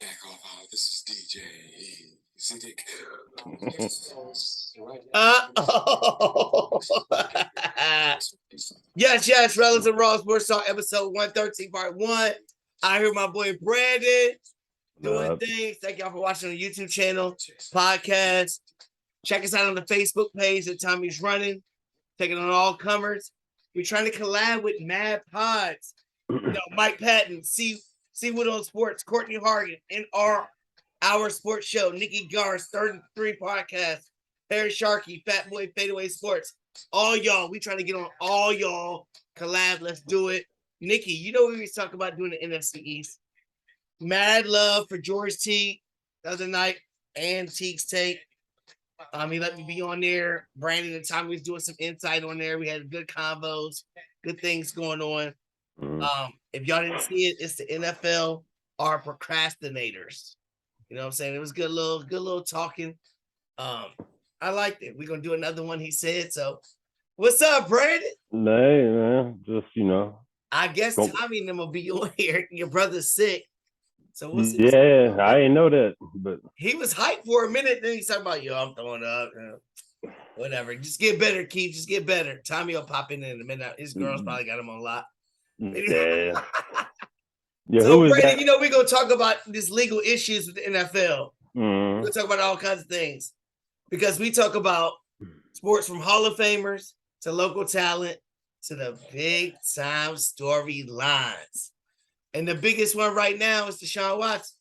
Back off out. This is DJ Zindic. Yes, Rellism Raw Sports Talk, episode 113, part 1. I hear my boy Brandon doing things. Thank y'all for watching on the YouTube channel, podcast. Check us out on the Facebook page that Tommy's running, taking on all comers. We're trying to collab with Mad Pods. Mike Patton, Seawood on Sports, Courtney Hargan, and our sports show, Nikki Gar's 33 podcast, Perry Sharkey, Fat Boy Fadeaway Sports. All y'all, we trying to get on all y'all collab. Let's do it. Nikki, you know we was talking about doing the NFC East. Mad love for George T the other night and Teague's take. He let me be on there. Brandon and Tommy was doing some insight on there. We had good combos, good things going on. If y'all didn't see it, it's the NFL are procrastinators. You know what I'm saying? It was good little talking. I liked it. We're gonna do another one, he said. So what's up, Brandon? Hey, man. Just I guess Tommy and them will be on here. Your brother's sick. So we'll see. Yeah, I didn't know that, but he was hyped for a minute, then he's talking about I'm throwing up. Whatever. Just get better, Keith. Just get better. Tommy will pop in a minute. His girl's probably got him on lock. Yeah. So, Brandon, we're going to talk about these legal issues with the NFL. We're going to talk about all kinds of things because we talk about sports from Hall of Famers to local talent to the big time storylines. And the biggest one right now is Deshaun Watson.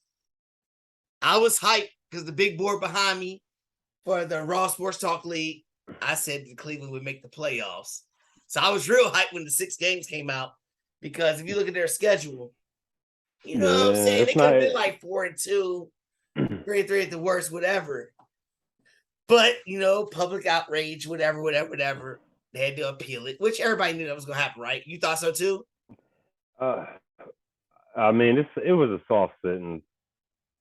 I was hyped because the big board behind me for the Raw Sports Talk League, I said that Cleveland would make the playoffs. So I was real hyped when the 6 games came out because if you look at their schedule, what I'm saying? They could have been like 4-2, 3-3 at the worst, whatever. But, public outrage, whatever. They had to appeal it, which everybody knew that was going to happen, right? You thought so too? I mean, it was a soft sentence,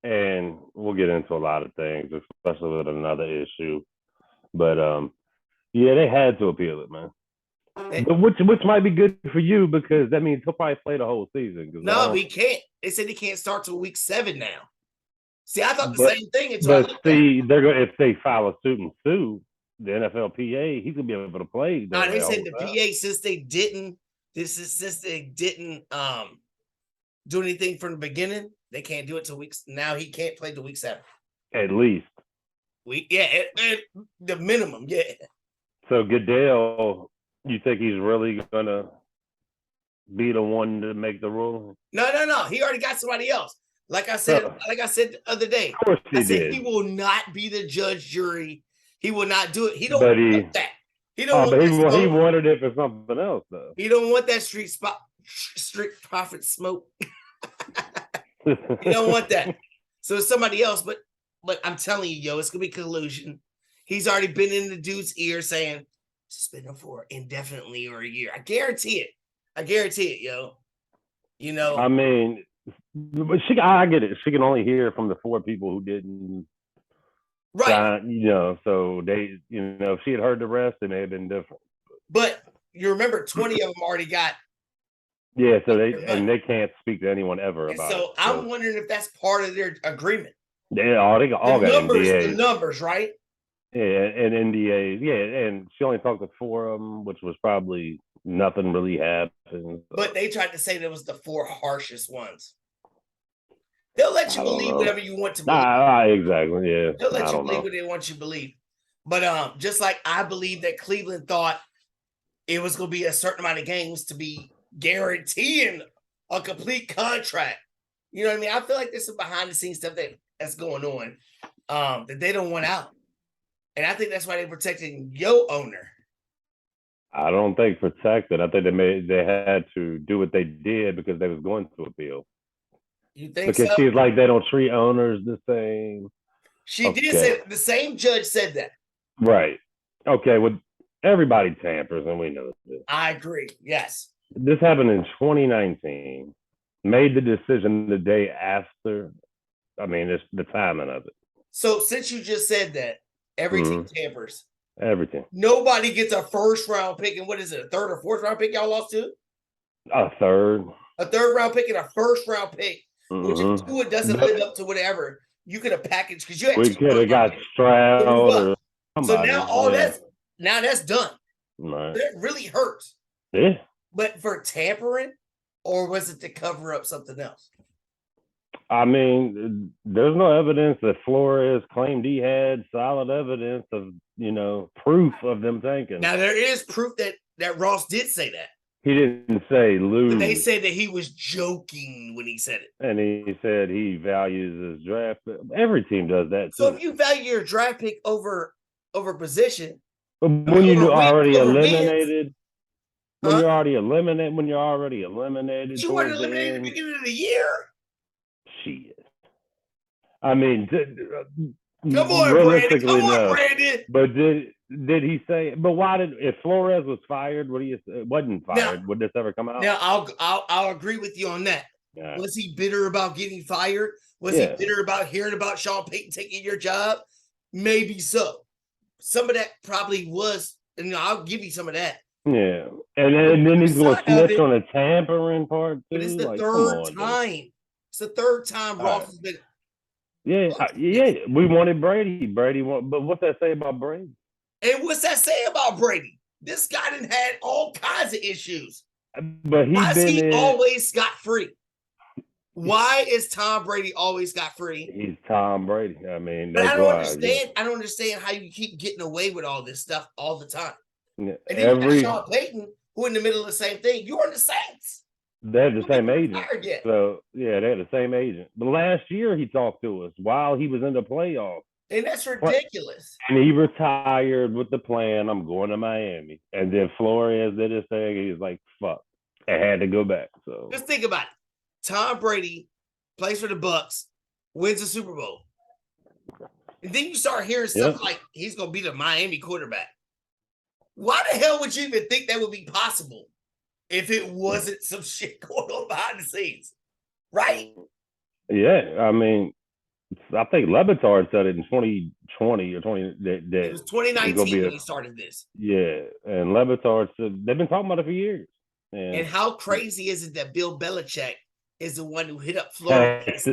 and we'll get into a lot of things, especially with another issue. But, they had to appeal it, man. Which might be good for you because that means he'll probably play the whole season. No, he can't. They said he can't start till week 7 now. See, I thought the same thing. They're going if they file a suit and sue the NFLPA, he's gonna be able to play. No, they said the PA since they didn't do anything from the beginning, they can't do it till weeks. Now he can't play till week 7. At least. At the minimum, yeah. So Goodell, you think he's really gonna be the one to make the rule? No. He already got somebody else. Like I said the other day. Of course he did. He will not be the judge, jury. He will not do it. He don't want that. He don't. He wanted it for something else, though. He don't want that street profit smoke. He don't want that. So it's somebody else. But I'm telling you, it's gonna be collusion. He's already been in the dude's ear saying suspend him for indefinitely or a year. I guarantee it, yo. I mean, but I get it. She can only hear from the 4 people who didn't. Right. So they, if she had heard the rest, it may have been different. But you remember 20 of them already got. Yeah, so they can't speak to anyone ever about it. So I'm wondering if that's part of their agreement. Yeah, they all got NDAs. The numbers, right? Yeah, and NDAs. Yeah, and she only talked to 4 of them, which was probably nothing really happened. So. But they tried to say that was the 4 harshest ones. They'll let you believe whatever you want to believe. Exactly, yeah. They'll let you believe what they want you to believe. But just like I believe that Cleveland thought it was going to be a certain amount of games to be guaranteeing a complete contract. You know what I mean? I feel like there's some behind-the-scenes stuff that's going on that they don't want out. And I think that's why they're protecting your owner. I don't think protected. I think they had to do what they did because they was going to appeal. You think because so? She's like they don't treat owners the same. She did say the same judge said that. Right. Okay. Well, everybody tampers, and we know this. I agree. Yes. This happened in 2019. Made the decision the day after. I mean, it's the timing of it. So since you just said that, every team tampers. Everything. Nobody gets a first round pick, and what is it, a 3rd or 4th round pick y'all lost to? A 3rd. A 3rd round pick and a 1st round pick Which if Tua doesn't live up to whatever, you could have packaged because you had we could have got Stroud or somebody. So now all that's done. Right. That really hurts. Yeah. But for tampering, or was it to cover up something else? I mean, there's no evidence that Flores claimed he had solid evidence of, proof of them tanking. Now, there is proof that Ross did say that. He didn't say lose. But they said that he was joking when he said it. And he said he values his draft. Every team does that, too. So if you value your draft pick over position. But when you're already eliminated. When you're already eliminated. But you weren't eliminated at the beginning of the year. Shit. I mean, come on, Brandon. Come on, Brandon. But did he say? But why if Flores was fired? Wasn't fired? Now, would this ever come out? Now I'll agree with you on that. Yeah. Was he bitter about getting fired? Was he bitter about hearing about Sean Payton taking your job? Maybe so. Some of that probably was, and I'll give you some of that. Yeah, and then he's going to snitch on the tampering part too. But it's the third time. It's the third time Ross has been. Yeah. We wanted Brady. But what's that say about Brady? And what's that say about Brady? This guy done had all kinds of issues. But he always scot-free? Why is Tom Brady always scot-free? He's Tom Brady. I mean, but I don't understand how you keep getting away with all this stuff all the time. Yeah, and then you got Sean Payton, who in the middle of the same thing. You were in the Saints. They had the same agent. So, yeah, they had the same agent. But last year, he talked to us while he was in the playoffs. And that's ridiculous. And he retired with the plan, I'm going to Miami. And then Flores did his thing. He was like, fuck. I had to go back. So just think about it. Tom Brady plays for the Bucs, wins the Super Bowl. And then you start hearing stuff like he's going to be the Miami quarterback. Why the hell would you even think that would be possible if it wasn't some shit going on behind the scenes? Right? Yeah. I mean, I think Levitard said it in 2020 or 20. It was 2019 when he started this. Yeah. And Levitard said they've been talking about it for years. And how crazy is it that Bill Belichick is the one who hit up Flores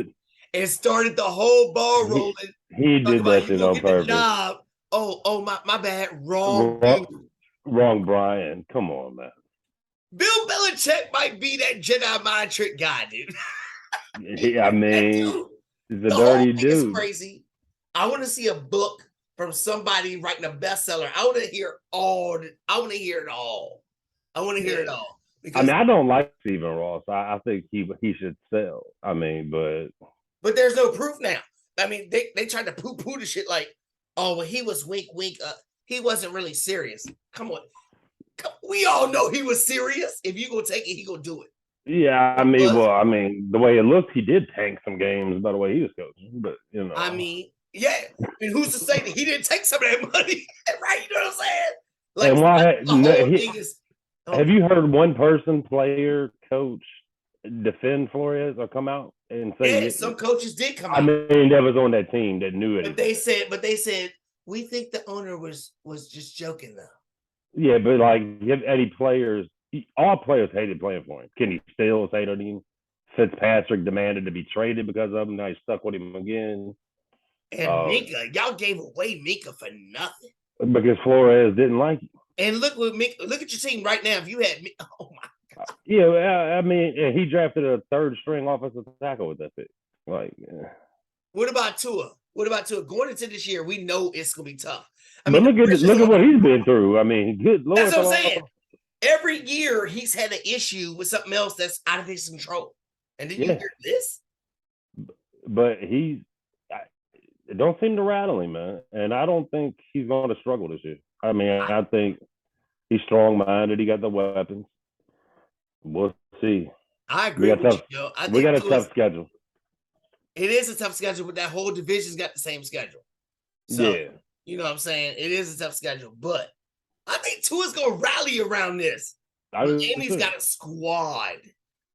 and started the whole ball rolling? He did that shit on purpose. Oh, my bad. Wrong, Brian. Come on, man. Bill Belichick might be that Jedi mind trick guy, dude. I mean, he's a dirty dude. It's crazy. I want to see a book from somebody writing a bestseller. I want to hear it all. I want to hear it all. Because, I don't like Stephen Ross. I think he should sell. I mean, but there's no proof now. I mean, they tried to poo-poo the shit like, oh, well, he was wink. He wasn't really serious. Come on. We all know he was serious. If you gonna take it, he gonna do it. Yeah, I mean, the way it looked, he did tank some games by the way he was coaching. But I mean, yeah. And who's to say that he didn't take some of that money? Right? You know what I'm saying? Like, have you heard one player, coach, defend Flores or come out and say? Yeah, some coaches did come out. I mean, that was on that team that knew it. But they said we think the owner was just joking though. Yeah, but like any players, all players hated playing for him. Kenny Stills hated him. Fitzpatrick demanded to be traded because of him. Now he's stuck with him again. And Minka, y'all gave away Minka for nothing because Flores didn't like him. And look at your team right now. If you had me, oh my God. Yeah, I mean, he drafted a third string offensive tackle with that pick. Like, What about Tua? Going into this year, we know it's gonna be tough. But look at what he's been through. I mean, good Lord. That's what I'm saying. Every year he's had an issue with something else that's out of his control. And then you hear this? But it don't seem to rattle him, man. And I don't think he's going to struggle this year. I mean, I think he's strong-minded. He got the weapons. We'll see. I agree with you. We got a tough schedule. It is a tough schedule, but that whole division's got the same schedule. So, you know what I'm saying? It is a tough schedule, but I think Tua's going to rally around this. Miami's got a squad.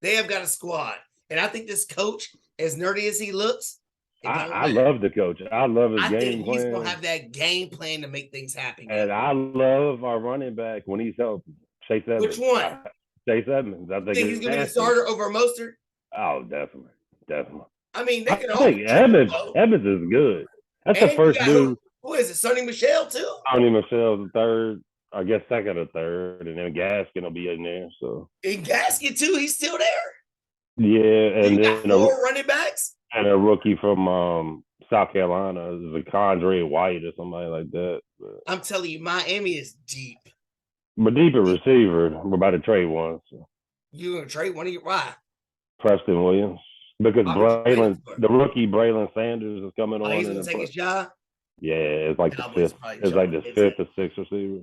They have got a squad. And I think this coach, as nerdy as he looks, I love the coach. I love his game plan. I think he's going to have that game plan to make things happen. And I love our running back when he's healthy. Chase Edmonds. Which one? Chase Edmonds. I think he's going to be the starter over Mostert? Oh, definitely. definitely. I mean, they I can all think contribute, Evans is good. That's and the first you got dude. who is it? Sonny Michelle too. Tony Michelle's the third, I guess second or third, and then Gaskin will be in there. So And Gasket too, he's still there. yeah, and You got then 4 running backs. and a rookie from South Carolina, is a Condre White or somebody like that. I'm telling you, Miami is deep. But deeper receiver, we're about to trade one. So. You gonna trade one of your why? Preston Williams. Because Why would you trade him for? the rookie Braylon Sanders is coming on. He's gonna take his job. Yeah, it's like Cowboys the probably fifth. It's like the jumping fifth or sixth receiver.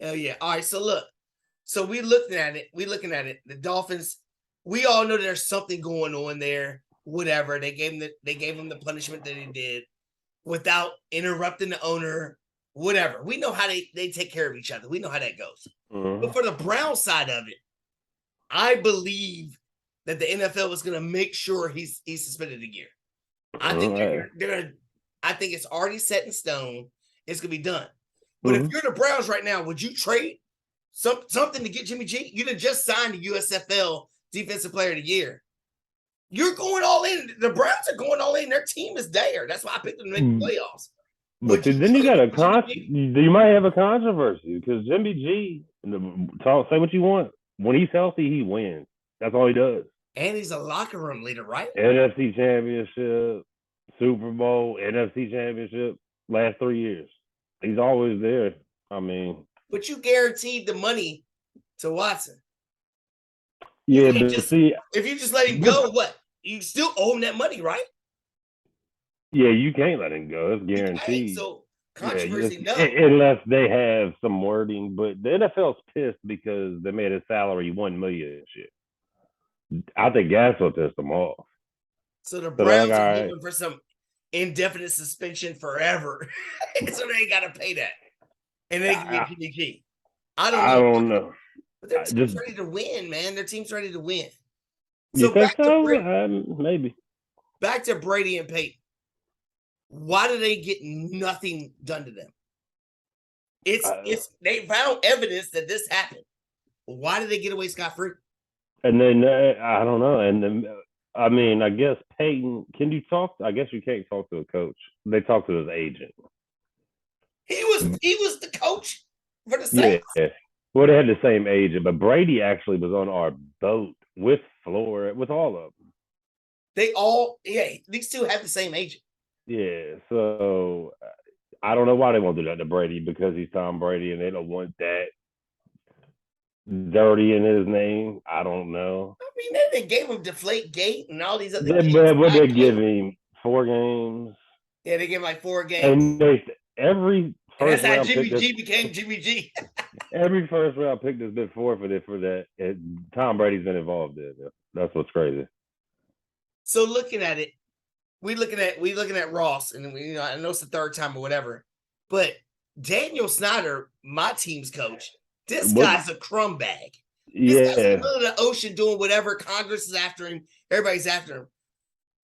Hell yeah. All right, so look. So we looking at it. The Dolphins, we all know there's something going on there. Whatever. They gave him the punishment that he did without interrupting the owner. Whatever. We know how they take care of each other. We know how that goes. Mm-hmm. But for the Brown side of it, I believe that the NFL is going to make sure he's suspended a year. I think I think it's already set in stone. It's going to be done. But if you're the Browns right now, would you trade something to get Jimmy G? You done just signed the USFL Defensive Player of the Year. You're going all in. The Browns are going all in. Their team is there. That's why I picked them to make the playoffs. But then you got you might have a controversy because Jimmy G, say what you want. When he's healthy, he wins. That's all he does. And he's a locker room leader, right? NFC Championship, Super Bowl, NFC Championship, last 3 years. He's always there. I mean. But you guaranteed the money to Watson. Yeah, but if you just let him go, what? You still owe him that money, right? Yeah, you can't let him go. It's guaranteed. So controversy, no. Unless they have some wording. But the NFL's pissed because they made his salary $1 million and shit. I think gas will piss them off. So the Browns are hoping for some indefinite suspension forever. So they ain't got to pay that. And they can get Jimmy G. I don't know. But their team's ready to win, man. Their team's ready to win. So you think so? Maybe. Back to Brady and Peyton. Why do they get nothing done to them? It's they found evidence that this happened. Why did they get away scot-free? And then I don't know. And then, I mean, I guess Peyton, can you talk? I guess you can't talk to a coach. They talk to his agent. He was the coach for the Saints. Yeah. Well, they had the same agent, but Brady actually was on our boat with Flora, with all of them. These two have the same agent. Yeah, so I don't know why they won't do that to Brady because he's Tom Brady and they don't want that dirty in his name. I don't know. I mean, they gave him Deflate Gate and all these other things. But they give him 4 games. Yeah, they gave him like 4 games. And every first and that's how round Jimmy G became Jimmy G. Every first round pick that's been forfeited for that. Tom Brady's been involved in it. That's what's crazy. So looking at it, we looking at Ross, and I know it's the 3rd time or whatever, but Daniel Snyder, my team's coach, this guy's a crumb bag. This guy's in the middle of the ocean doing whatever. Congress is after him. Everybody's after him.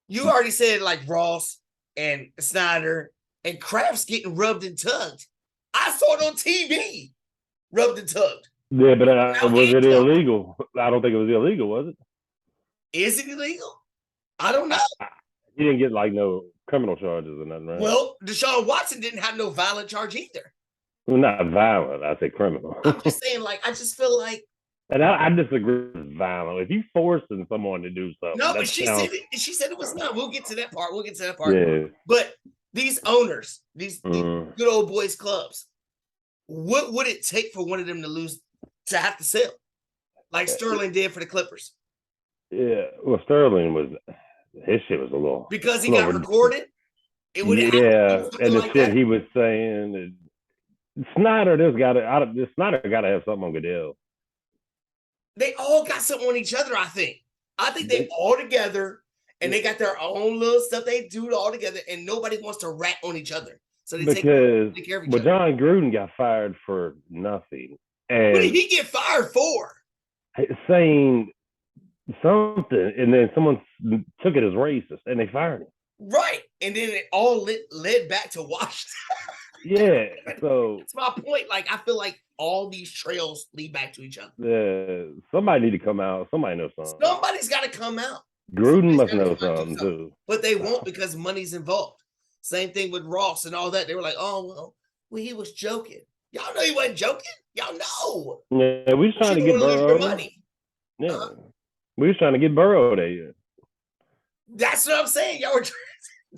You already said like Ross and Snyder and Kraft's getting rubbed and tugged. I saw it on TV. Rubbed and tugged. Yeah, but was it illegal? I don't think it was illegal, was it? Is it illegal? I don't know. He didn't get like no criminal charges or nothing, right? Well, Deshaun Watson didn't have no violent charge either. Well, not violent. I say criminal. I'm just saying, like, I just feel like. And I disagree with violent. If you forcing someone to do something. No, but she said it was not. We'll get to that part. Yeah. But these owners, these good old boys clubs, what would it take for one of them to have to sell? Like Sterling did for the Clippers. Yeah. Well, Sterling his shit was a little. Because he got recorded? It would have and the like shit that. he was saying. Snyder got to have something on Goodell. They all got something on each other, I think. I think they all together, and they got their own little stuff they do all together, and nobody wants to rat on each other. So they take care of each other. John Gruden got fired for nothing. And what did he get fired for? Saying something, and then someone took it as racist, and they fired him. Right. And then it all led back to Washington. Yeah, so that's my point. Like, I feel like all these trails lead back to each other. Yeah, somebody need to come out. Somebody knows something. Somebody's got to come out. Gruden must know something too. But they won't because money's involved. Same thing with Ross and all that. They were like, oh, well, he was joking. Y'all know he wasn't joking. Y'all know. Yeah, we was trying to get Burrow. Money. Yeah. We was trying to get Burrow that year. That's what I'm saying. Y'all were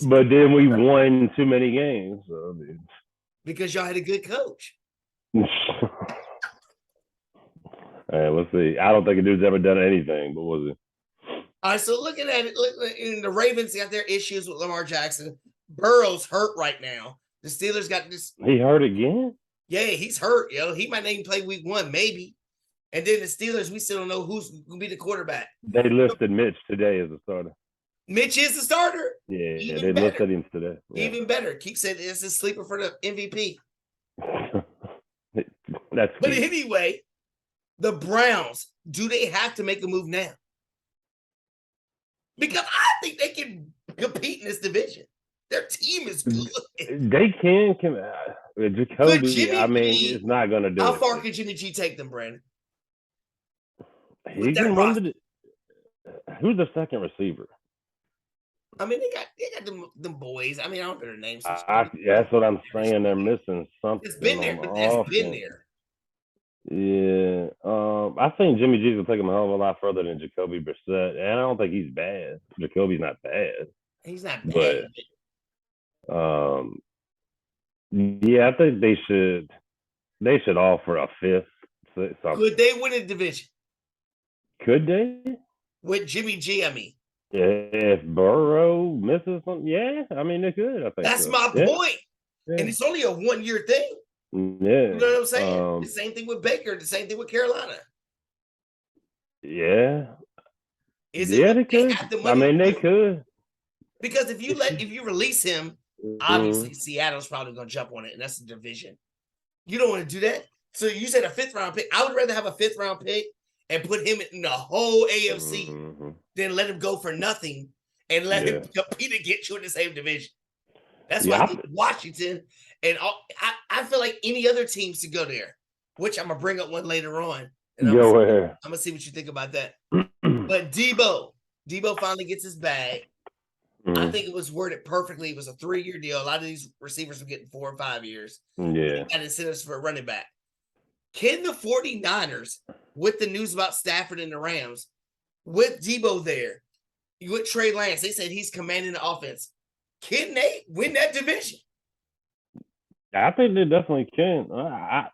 but then we won too many games. So, because y'all had a good coach. We'll see. I don't think a dude's ever done anything, but we'll see. All right, so looking at it, the Ravens got their issues with Lamar Jackson. Burrow's hurt right now. The Steelers got this. He hurt again? Yeah, he's hurt, yo. He might not even play week 1, maybe. And then the Steelers, we still don't know who's going to be the quarterback. They listed Mitch today as a starter. Mitch is the starter? Yeah, they listed him today. Yeah. Even better. Keep saying it's a sleeper for the MVP. But anyway, the Browns, do they have to make a move now? Because I think they can compete in this division. Their team is good. They can. Jacoby, I mean, it's not going to do it. How far can Jimmy G take them, Brandon? He can run who's the second receiver? I mean, they got them boys. I mean, I don't know their names. That's what I'm saying. They're missing something. It's been there, but that's been there. Yeah, I think Jimmy G will take him a hell of a lot further than Jacoby Brissett, and I don't think he's bad. Jacoby's not bad. He's not bad. But, yeah, I think they should offer a fifth. Could they win a division? Could they? With Jimmy G, I mean. If Burrow misses something, yeah, I mean they could. I think that's my point. Yeah. And it's only a 1-year thing. Yeah. You know what I'm saying? The same thing with Baker, the same thing with Carolina. Yeah. They could. I mean, they could. Because if you release him, obviously Seattle's probably gonna jump on it, and that's the division. You don't want to do that. So you said a 5th round pick. I would rather have a 5th round pick and put him in the whole AFC than let him go for nothing and let him compete and get you in the same division. That's why I think Washington and I feel like any other teams to go there, which I'm gonna bring up one later on. And I'm gonna see what you think about that. But Debo finally gets his bag. I think it was worded perfectly. It was a 3-year deal. A lot of these receivers were getting 4 or 5 years. Yeah. And incentives for a running back. Can the 49ers, with the news about Stafford and the Rams, with Debo there, with Trey Lance, they said he's commanding the offense. Can they win that division? I think they definitely can.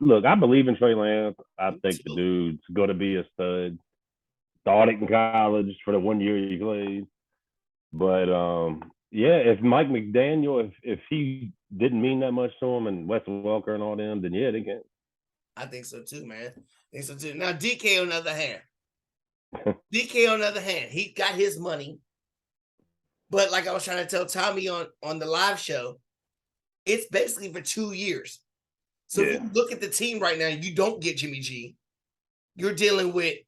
Look, I believe in Trey Lance. I think the dude's going to be a stud. Thought it in college for the 1 year he played. But, if Mike McDaniel, if he didn't mean that much to him and Wes Welker and all them, then they can. I think so too, man. I think so too. Now, DK on the other hand, he got his money. But like I was trying to tell Tommy on the live show, it's basically for 2 years. So if you look at the team right now, you don't get Jimmy G. You're dealing with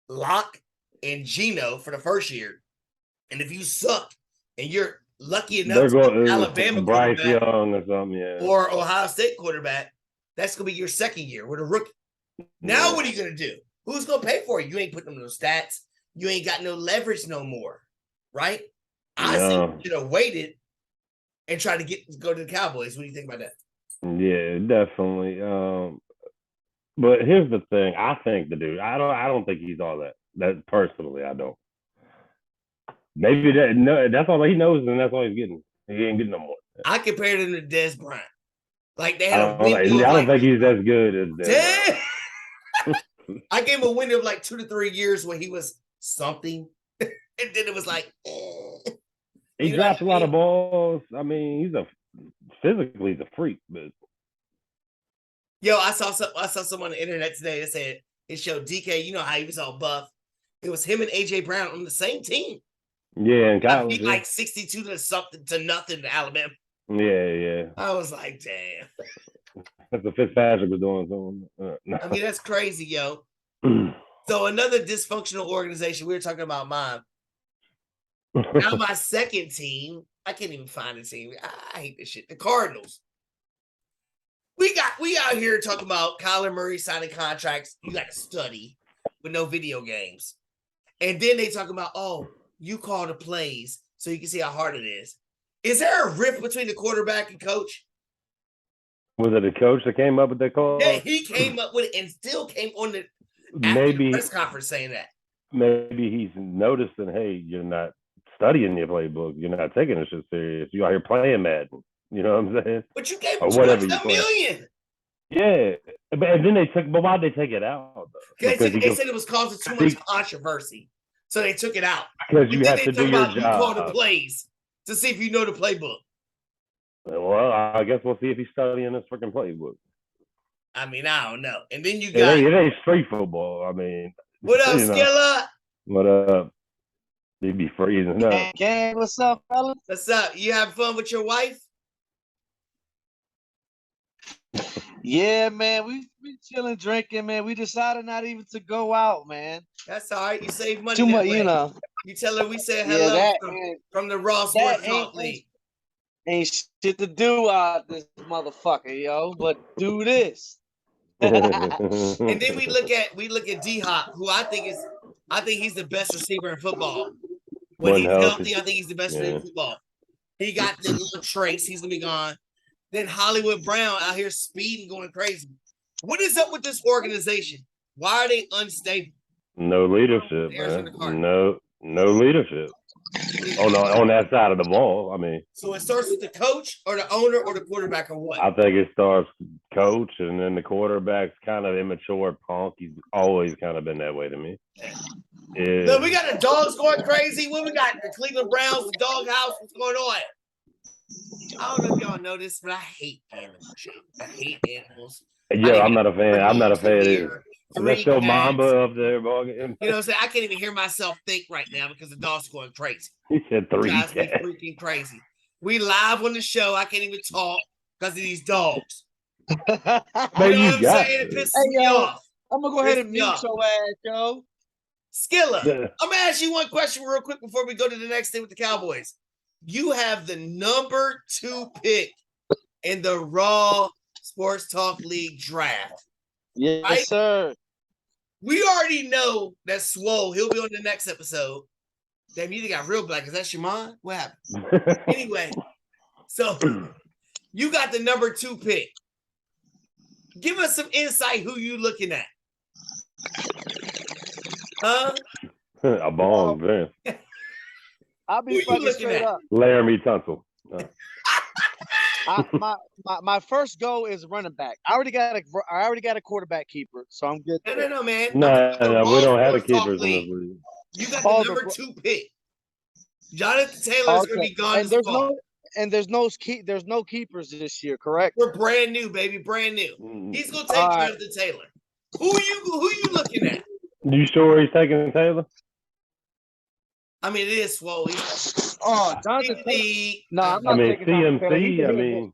Locke and Geno for the first year. And if you suck and you're lucky enough to get Alabama Bryce Young or something, or Ohio State quarterback, that's going to be your second year with a rookie. Now what are you going to do? Who's going to pay for you? You ain't putting them no stats. You ain't got no leverage no more, right? I think you should have waited and tried to go to the Cowboys. What do you think about that? Yeah, definitely. But here's the thing. I think the dude, I don't think he's all that. That personally, I don't. Maybe that's all he knows, and that's all he's getting. He ain't getting no more. I compared him to Dez Bryant. Like they had a window. I don't think he's as good as Dez. I gave him a window of like 2 to 3 years when he was something, and then it was like. He drops a lot of balls. I mean, physically he's a freak, but. Yo, I saw someone on the internet today that said it showed DK. You know how he was all buff. It was him and AJ Brown on the same team. Yeah, and college, like 62 to nothing to Alabama. Yeah. I was like, damn. That's what Fitzpatrick was doing. So, I mean, that's crazy, yo. So another dysfunctional organization. We were talking about mine. Now my second team, I can't even find a team. I hate this shit. The Cardinals. We out here talking about Kyler Murray signing contracts. You got to study with no video games. And then they talk about, you call the plays so you can see how hard it is. Is there a rift between the quarterback and coach? Was it the coach that came up with that call? Yeah, he came up with it and still came on the press conference saying that. Maybe he's noticing, hey, you're not studying your playbook. You're not taking this shit serious. You out here playing Madden. You know what I'm saying? But you gave him $2 million. Yeah. But then but why'd they take it out, though? They said it was causing too much controversy. So they took it out. Because you have to do your job. You call the plays to see if you know the playbook. Well, I guess we'll see if he's studying this freaking playbook. I mean, I don't know. And then you got... It ain't street football. I mean... What up, Skilla? What up? They be freezing up. Gang, what's up, fellas? What's up? You having fun with your wife? Yeah, man. We've been chilling, drinking, man. We decided not even to go out, man. That's all right. You save money. Too much, you know. You tell her we said hello from the Raw Sports Talk League. Ain't shit to do out this motherfucker, yo, but do this. And then we look at D-Hop, who I think he's the best receiver in football. When he's healthy, I think he's the best receiver in football. He got the little trace. He's gonna be gone. Then Hollywood Brown out here speeding, going crazy. What is up with this organization? Why are they unstable? No leadership, man. No leadership. On that side of the ball. I mean, so it starts with the coach or the owner or the quarterback or what? I think it starts coach, and then the quarterback's kind of immature punk. He's always kind of been that way to me. Yeah. So we got the dogs going crazy. What we got? The Cleveland Browns, the doghouse. What's going on? I don't know if y'all know this, but I hate animals. I hate animals. Yeah, I'm not a fan. I'm not a fan either. That's still Mamba up there, boy. You know what I'm saying? I can't even hear myself think right now because the dog's going crazy. He said 3 cats. Freaking crazy. We live on the show. I can't even talk because of these dogs. You know what I'm saying? It pisses me off. I'm going to go ahead and mute your ass, yo. Skilla, I'm going to ask you one question real quick before we go to the next thing with the Cowboys. You have the number 2 pick in the Raw Sports Talk League draft. Yes, right? Sir. We already know that Swole, he'll be on the next episode. Damn, you got real black. Is that Shimon? What happened? Anyway, so you got the number 2 pick. Give us some insight who you looking at. Huh? A bomb, man. I'll be fucking straight up. Laramie Tunsil. My first goal is running back. I already got a quarterback keeper, so I'm good. No, man. No, we don't have a keepers in this league. You got the number 2 pick. Jonathan Taylor is going to be gone. And there's no keepers this year, correct? We're brand new, baby, brand new. He's going to take Jonathan Taylor. Who you looking at? You sure he's taking Taylor? I mean, it is Swole. Jonathan Taylor. No, I'm not taking CMC. I mean,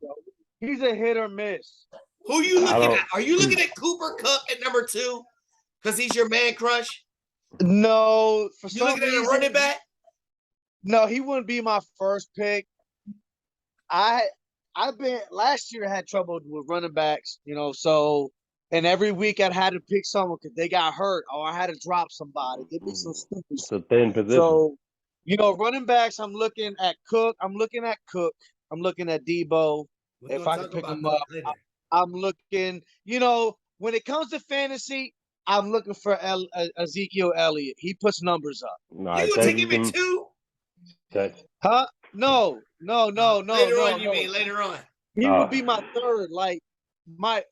he's a hit or miss. Who you looking at? Are you looking at Cooper Kupp at number 2 because he's your man crush? No, for you looking at a running back? No, he wouldn't be my first pick. Last year I had trouble with running backs, so and every week I had to pick someone because they got hurt or I had to drop somebody. Give me some stupid. It's a thin position. So, running backs, I'm looking at Cook. I'm looking at Debo. If I can pick him up, I'm looking, when it comes to fantasy, I'm looking for Ezekiel Elliott. He puts numbers up. No, you gonna take him at 2? Huh? No. Later on. He would be my third. Like my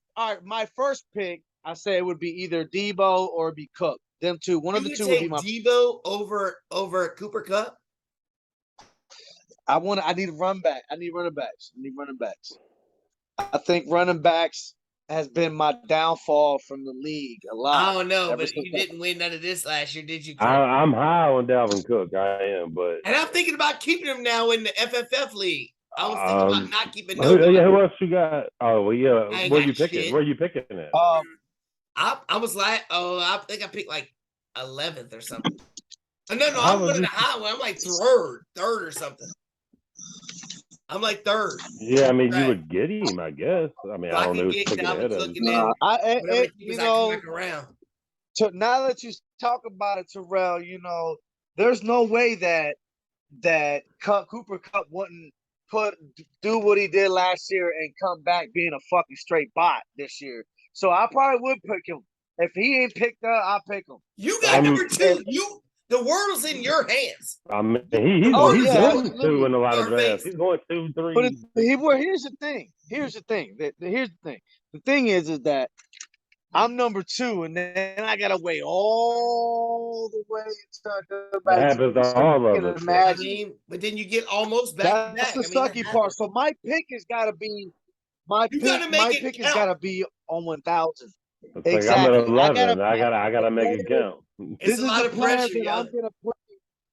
first pick, I say it would be either Debo or be Cook. Them two. One of the two would be my Debo over Cooper Kupp. I need a run back. I need running backs. I think running backs has been my downfall from the league a lot. I don't know, but you didn't win none of this last year, did you? I'm high on Dalvin Cook. I am, but I'm thinking about keeping him now in the FFF league. I was thinking about not keeping who else you got? Oh, well, yeah. Where you picking? Shit. Where you picking at? I was like, I think I picked like 11th or something. No, I'm winning the high one. I'm like third or something. I'm like third. Yeah, I mean, you would get him, I guess. I mean, I don't know who's picking ahead of him. Now that you talk about it, Terrell, there's no way that Cooper Cup wouldn't do what he did last year and come back being a fucking straight bot this year. So I probably would pick him. If he ain't picked up, I'll pick him. You got number two. The world's in your hands. I mean, he's going two in a lot of drafts. He's going 2, 3. But here's the thing. Here's the thing. The thing is that I'm number 2, and then I gotta wait all the way to that happens to all of us. I mean, but then you get almost back. That's the sucky part. So my pick has got to be my pick has got to be on 1,000. Exactly. Like I'm at 11. I gotta make it count. This is the player that I'm gonna play.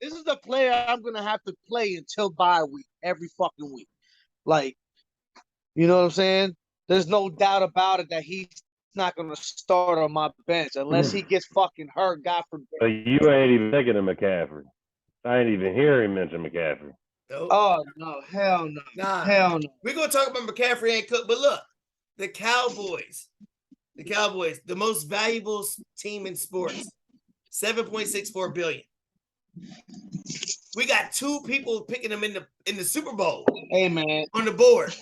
This is the player I'm gonna have to play until bye week every fucking week. Like, you know what I'm saying? There's no doubt about it that he's not gonna start on my bench unless he gets fucking hurt. God forbid. So you ain't even thinking of McCaffrey. I ain't even hear him mention McCaffrey. Nope. Oh no, hell no, hell no. We're gonna talk about McCaffrey and Cook, but look, the Cowboys, the most valuable team in sports, $7.64 billion. We got 2 people picking them in the Super Bowl. Hey man, on the board.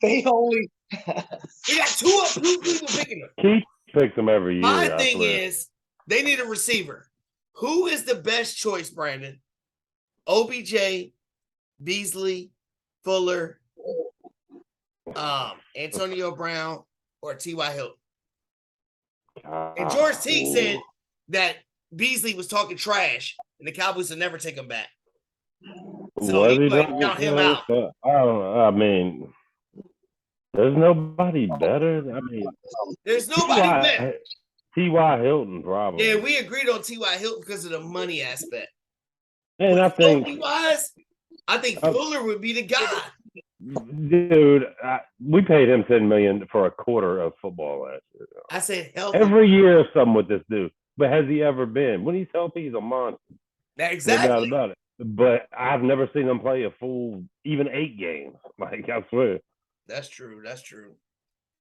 We got 2 people picking them. Keith picks them every year. My thing is, they need a receiver. Who is the best choice, Brandon? OBJ, Beasley, Fuller, Antonio Brown, or T.Y. Hilton? And George Teague said that Beasley was talking trash, and the Cowboys will never take him back. So he might count him out. I don't know. I mean, there's nobody better. I mean, there's nobody better. T.Y. Hilton, probably. Yeah, we agreed on T.Y. Hilton because of the money aspect. And I think Fuller would be the guy. Dude, we paid him $10 million for a quarter of football last year. I said healthy. Every year something with this dude. But has he ever been? When he's healthy, he's a monster. Exactly. No doubt about it. But I've never seen him play a full, even 8 games. Like, I swear. That's true.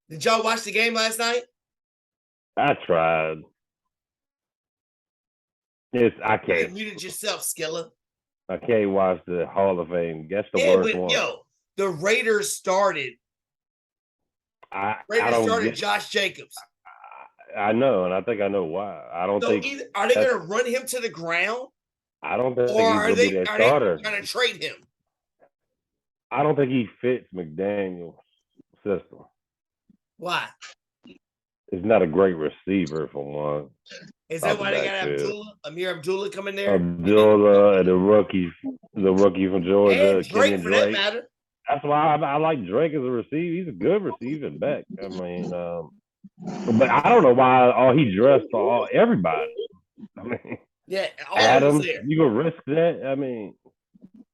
Did y'all watch the game last night? I tried. I can't. You muted yourself, Skilla. I can't watch the Hall of Fame. That's the worst one. The Raiders started. Josh Jacobs. I know, and I think I know why. I don't think. Are they going to run him to the ground? I don't think or he's going to be their starter. Are they going to trade him? I don't think he fits McDaniel's system. Why? He's not a great receiver, for one. Is that why they got Amir Abdullah coming there? Abdullah and the rookie from Georgia, and Drake, for that matter. That's why I like Drake as a receiver. He's a good receiving back. I mean, but I don't know why he dressed for everybody. I mean, yeah, Adams, you gonna risk that? I mean,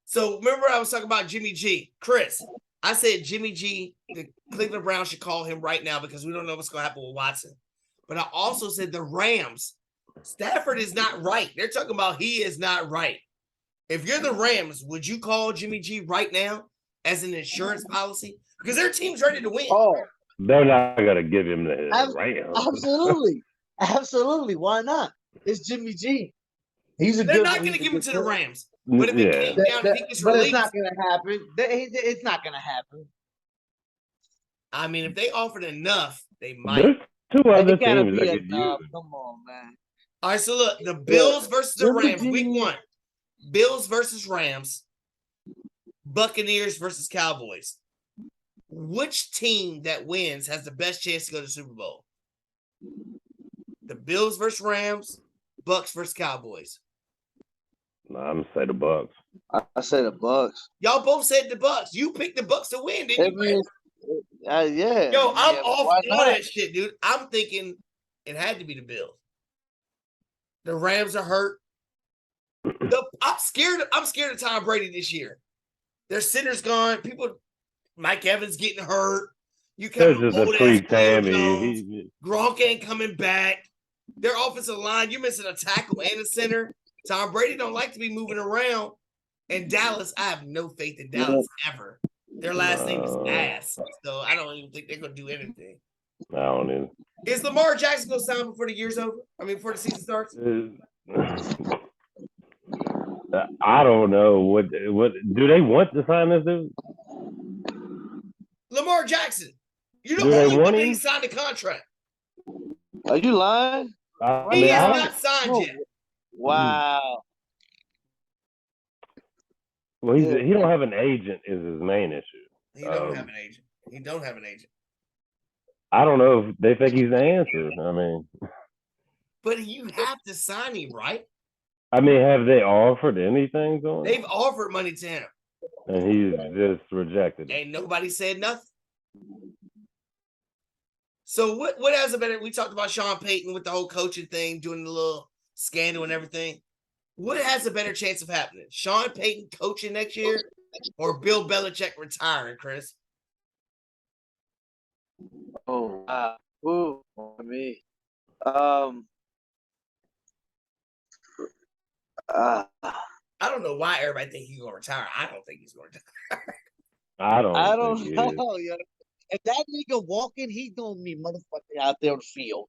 so remember I was talking about Jimmy G, Chris. I said Jimmy G, the Cleveland Browns should call him right now because we don't know what's going to happen with Watson. But I also said the Rams, Stafford is not right. They're talking about he is not right. If you're the Rams, would you call Jimmy G right now as an insurance policy? Because their team's ready to win. Oh, they're not going to give him the Rams. Absolutely. Why not? It's Jimmy G. They're not going to give him to the Rams. But if it came down, if he gets released, it's not going to happen. It's not going to happen. I mean, if they offered enough, they might. There's 2 other teams that could use him. Come on, man. All right, so look, the Bills versus the Rams, week 1. Bills versus Rams. Buccaneers versus Cowboys. Which team that wins has the best chance to go to the Super Bowl? The Bills versus Rams, Bucs versus Cowboys. No, I'm gonna say the Bucs. I say the Bucs. Y'all both said the Bucs. You picked the Bucs to win, didn't you? Yeah. Yo, I'm off all that shit, dude. I'm thinking it had to be the Bills. The Rams are hurt. I'm scared of Tom Brady this year. Their center's gone. Mike Evans getting hurt. You kind of old ass Gronk ain't coming back. Their offensive line, you're missing a tackle and a center. Tom Brady don't like to be moving around. And Dallas, I have no faith in Dallas ever. Their last name is Ass. So I don't even think they're going to do anything. I don't either. Is Lamar Jackson going to sign before the year's over? I mean, before the season starts? I don't know what do they want to sign this dude? Lamar Jackson. You're the Do they only want one that him? he signed a contract. Are you lying? I He mean, is I not signed No. yet. Wow. well, he don't have an agent is his main issue. He don't have an agent. He don't have an agent. I don't know if they think he's the answer. I mean, But you have to sign him, right? have they offered anything to him? They've offered money to him. And he's just rejected it. Ain't nobody said nothing. So what has a better? We talked about Sean Payton with the whole coaching thing, doing the little scandal and everything. What has a better chance of happening? Sean Payton coaching next year or Bill Belichick retiring, Chris? Oh, wow. Ooh, me. I don't know why everybody think he's gonna retire. I don't think he's gonna retire. I don't think know, yo. If that nigga walking, he's gonna be motherfucking out there on the field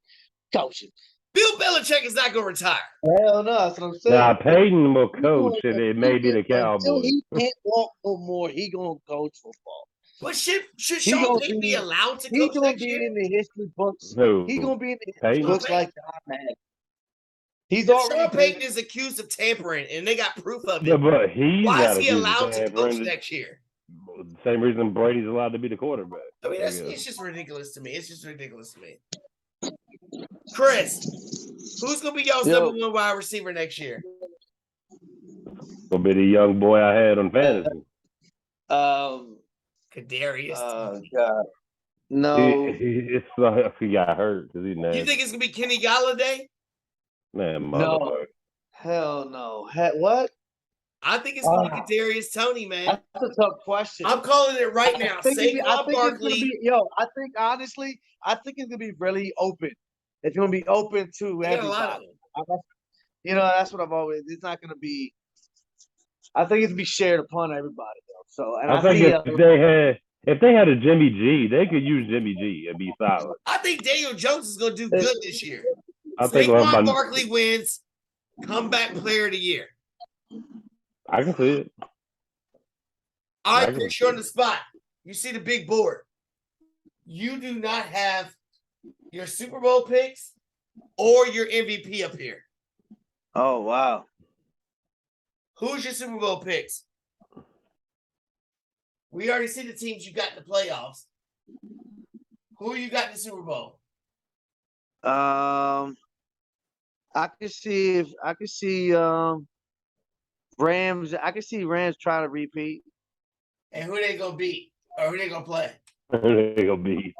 coaching. Bill Belichick is not gonna retire. Hell no, that's what I'm saying. Now Peyton will coach, and it may be the Until Cowboys. he can't walk no more, he gonna coach football. But should Sean Payton be allowed to coach next year? He's gonna be in the history books. Who? He's gonna be in the history Peyton? books like that, man. He's Sean already Payton is accused of tampering, and they got proof of it. Yeah, but he's Why got is he allowed to coach tampering. next year? Same reason Brady's allowed to be the quarterback. I mean, it's just ridiculous to me. It's just ridiculous to me. Chris, who's gonna be y'all's number one wide receiver next year? Gonna be the young boy I had on fantasy. Kadarius. Oh God, no. He got hurt because he nasty. You think it's gonna be Kenny Galladay? Man, No. motherfucker. Hell no. What? I think it's gonna be Kadarius Toney, man. That's a tough question. I'm calling it right now. I think Barkley. I think honestly, I think it's gonna be really open. It's gonna be open to everybody. That's what I've always. It's not gonna be. I think it's gonna be shared upon everybody, though. So, and I think if they had a Jimmy G, they could use Jimmy G and be solid. I think Daniel Jones is gonna do good this year. I think Saquon Barkley wins comeback player of the year. I can see it. All right, Chris, you're on the spot. You see the big board. You do not have your Super Bowl picks or your MVP up here. Oh, wow. Who's your Super Bowl picks? We already see the teams you got in the playoffs. Who you got in the Super Bowl? I can see Rams. I can see Rams trying to repeat. And who they gonna beat? Or who they gonna play? They gonna beat.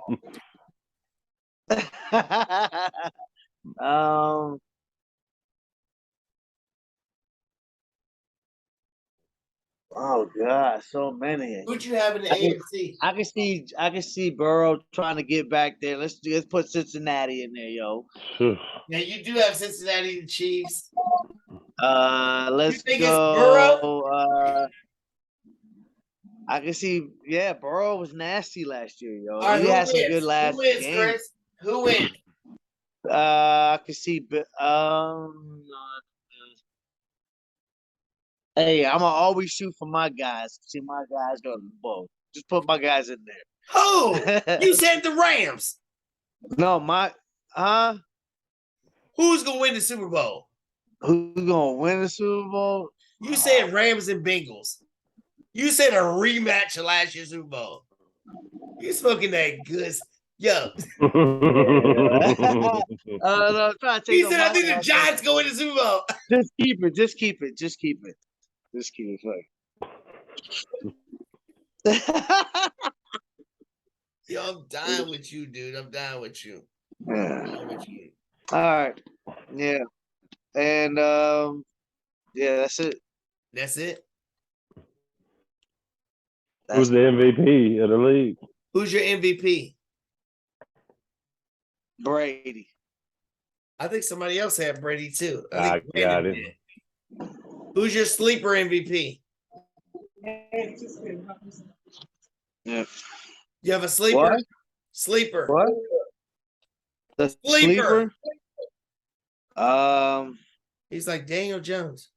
Oh God, so many. Who'd you have in the AFC? I can see Burrow trying to get back there. Let's put Cincinnati in there, yo. Now you do have Cincinnati and Chiefs. Let's you think go. It's Burrow? I can see. Yeah, Burrow was nasty last year, yo. All right, he had some good last Who wins, game. Chris? Who wins? I can see. Hey, I'm gonna always shoot for my guys. See my guys go to the bowl. Just put my guys in there. Oh, you said the Rams. No, Who's gonna win the Super Bowl? Who's gonna win the Super Bowl? You said Rams and Bengals. You said a rematch of last year's Super Bowl. You smoking that good. Yo. No, try to take He said, I think the Giants go win the Super Bowl. Just keep it. Just keep it. Just keep it. Yo, I'm dying with you, dude. I'm dying with you. All right. Yeah. And yeah, that's it. That's it. Who's the MVP of the league? Who's your MVP? Brady. I think somebody else had Brady too. I got it. Did. Who's your sleeper MVP? Yeah. You have a sleeper? What? Sleeper. What? The Sleeper. sleeper? He's like Daniel Jones.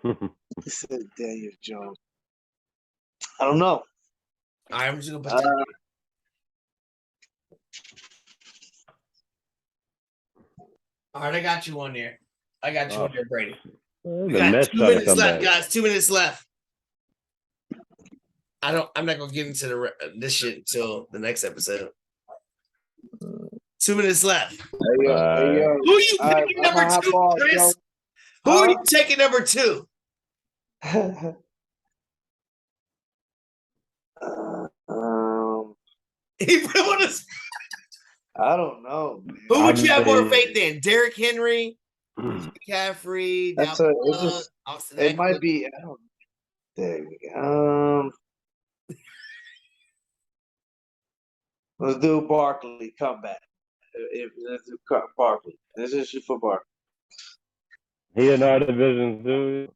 He said Daniel Jones. I don't know. All right, I'm just gonna put that. All right, I got you on there. I got you on there, Brady. We The got Mets 2 trying to minutes come left, back. guys. 2 minutes left. I'm not gonna get into this shit until the next episode. 2 minutes left. Hey, yo. Who are you All right, picking I'm number gonna hop 2, off, Chris? yo. Who are you taking number 2? He put him on his. I don't know, man. Who would you have more faith in? Derrick Henry, McCaffrey, That's Dalvin it's Cook, just Austin it might Eckler? be. I don't. There we go. Let's do Barkley comeback. Let's do Barkley. This is for Barkley. He in our division too.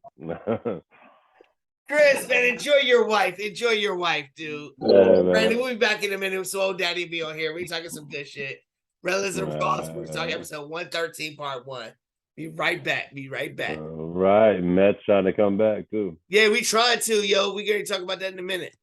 Chris, man, enjoy your wife. Enjoy your wife, dude. Yeah, Brandon, man. we'll be back in a minute. So old daddy be on here. We talking some good shit. Rellism Raw Sports Talk, episode 113, part 1. Be right back. Be right back. Right. Mets trying to come back too. Yeah, we tried to, yo. We're going to talk about that in a minute.